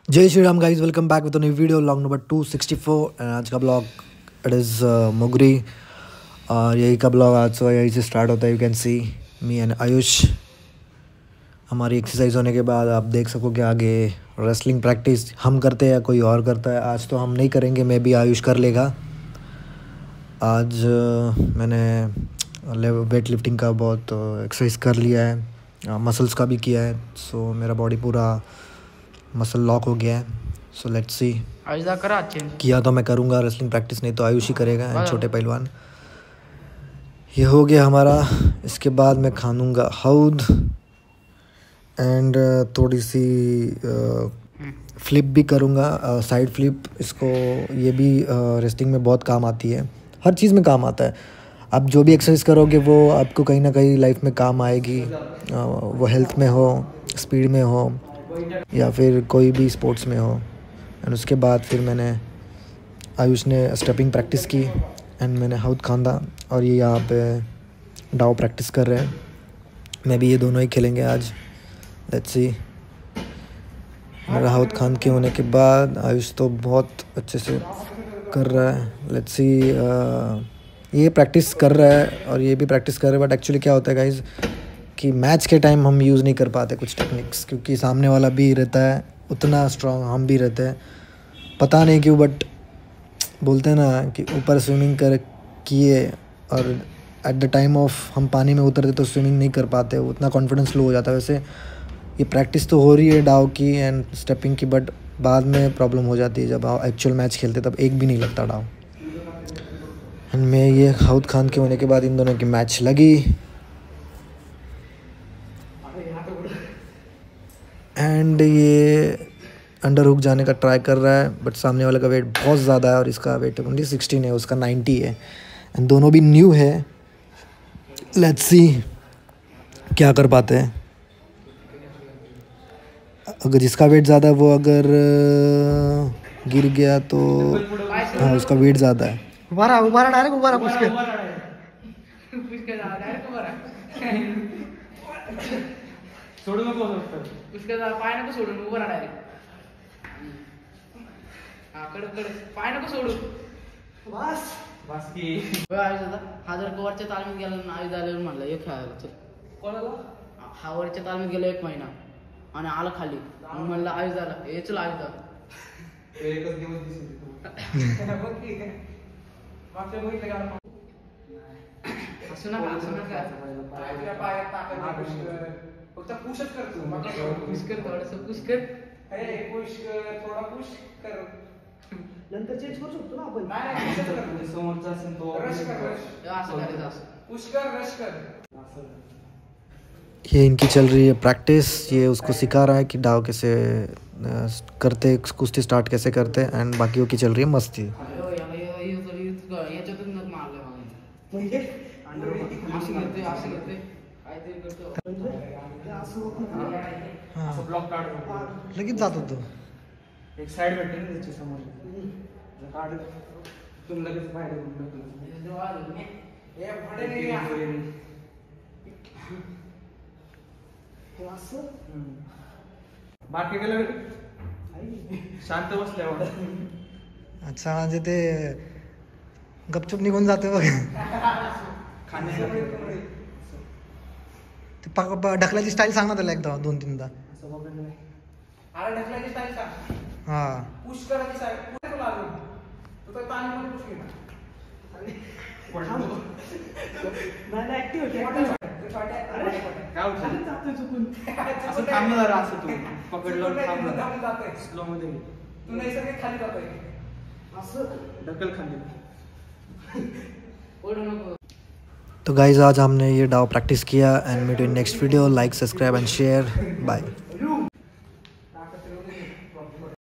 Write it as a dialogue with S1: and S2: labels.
S1: जय Shri Ram guys, welcome back with new video long number 264। आज का ब्लॉग इट इज़ मुगरी और यही का ब्लॉग आज सुबह यही से स्टार्ट होता है। You can see me and Ayush. हमारी एक्सरसाइज होने के बाद आप देख सको कि आगे रेसलिंग प्रैक्टिस हम करते हैं या कोई और करता है। आज तो हम नहीं करेंगे, मे बी आयुष कर लेगा। आज मैंने वेट लिफ्टिंग का बहुत एक्सरसाइज कर लिया है, मसल्स का भी किया है। सो मेरा बॉडी पूरा मसल लॉक हो गया है। So let's see. किया तो मैं करूँगा रेसलिंग प्रैक्टिस, नहीं तो आयुष ही करेगा एंड छोटे पहलवान। ये हो गया हमारा। इसके बाद मैं खाऊंगा हौद एंड थोड़ी सी फ्लिप भी करूँगा, साइड फ्लिप। इसको ये भी रेस्टिंग में बहुत काम आती है, हर चीज़ में काम आता है। आप जो भी एक्सरसाइज करोगे वो आपको कहीं ना कहीं लाइफ में काम आएगी, वो हेल्थ में हो, स्पीड में हो या फिर कोई भी स्पोर्ट्स में हो। एंड उसके बाद फिर आयुष ने स्टेपिंग प्रैक्टिस की एंड मैंने हाउद खाना और ये यहाँ पे डाउ प्रैक्टिस कर रहे हैं। मैं भी ये दोनों ही खेलेंगे आज। Let's see. मेरा हाउद खान के होने के बाद आयुष तो बहुत अच्छे से कर रहा है। Let's see. ये प्रैक्टिस कर रहा है और ये भी प्रैक्टिस कर रहा है, बट एक्चुअली क्या होता है गाइज कि मैच के टाइम हम यूज़ नहीं कर पाते कुछ टेक्निक्स, क्योंकि सामने वाला भी रहता है उतना स्ट्रांग, हम भी रहते हैं। पता नहीं क्यों, बट बोलते हैं ना कि ऊपर स्विमिंग कर किए और एट द टाइम ऑफ हम पानी में उतरते तो स्विमिंग नहीं कर पाते, उतना कॉन्फिडेंस लो हो जाता है। वैसे ये प्रैक्टिस तो हो रही है डाव की एंड स्टेपिंग की, बट बाद में प्रॉब्लम हो जाती है जब एक्चुअल मैच खेलते तब एक भी नहीं लगता डाव। एंड मैं ये हाउद खान के होने के बाद इन दोनों की मैच लगी एंड ये अंडर हुक जाने का ट्राई कर रहा है, बट सामने वाले का वेट बहुत ज़्यादा है और इसका वेट ओनली 16 है, उसका 90 है। एंड दोनों भी न्यू है। लेट्स सी क्या कर पाते हैं। अगर जिसका वेट ज़्यादा है वो अगर गिर गया तो हाँ, उसका वेट ज़्यादा है। उबारा डायरेक्ट उबारा
S2: सोडू नको उसके पाय नको सोडू, उभं राहा डायरेक्ट. हा कडक पाय नको सोडू. बस की हा जर वरच्या तालमीत गेला ना, आयुध आल्यावर म्हणलं एक खेळायला चल. कोणाला? हा वरच्या तालमीत गेला 1 महिना आणि आला खाली. मग म्हणलं आयुध आला, हे चल आयुध. एकच दिवस दिसत बघ की मागच्या बघितलं का? असं नका पायात ताकद फक्त पुशच करतो. पुश कर, थोडंसं पुश कर. अरे पुश कर, थोडा पुश कर, नंतर चेंज करू शकतो ना आपण. नाही पुशच कर. समोरचा असेल तो रश कर, असं करायचं, असं पुश कर, रश कर.
S1: ये इनकी चल रही है प्रैक्टिस। ये उसको सिखा रहा है कि डाव कैसे करते, कुश्ती स्टार्ट कैसे करते हैं एंड बाकियों की चल रही है मस्ती। लगेच जात होतो.
S2: एक साइड भेटते ना त्याच्या समोर काढ, तुम्ही लगेच बाहेर बाकी गेलं शांत बसल्यावर.
S1: अच्छा, म्हणजे ते गपचूप निघून जाते बघ. ढकलायची स्टाईल सांग ना त्याला एकदा, 2-3दा. हां
S2: पुश करायची साईड पुढे लागून तो तर पाणी मध्ये पुश केला. नाही ऍक्टिव्ह होते. काय उठलं जातं चुकून. असं थांबलं जरा, असं तू पकडलं थांबलं स्लो मध्ये. तू नैसर्गिक खाली जातोय असं ढकल खाली. ओढू नको.
S1: तो गाइज आज हमने ये डाव प्रैक्टिस किया and meet in next video. Like, subscribe and share. Bye.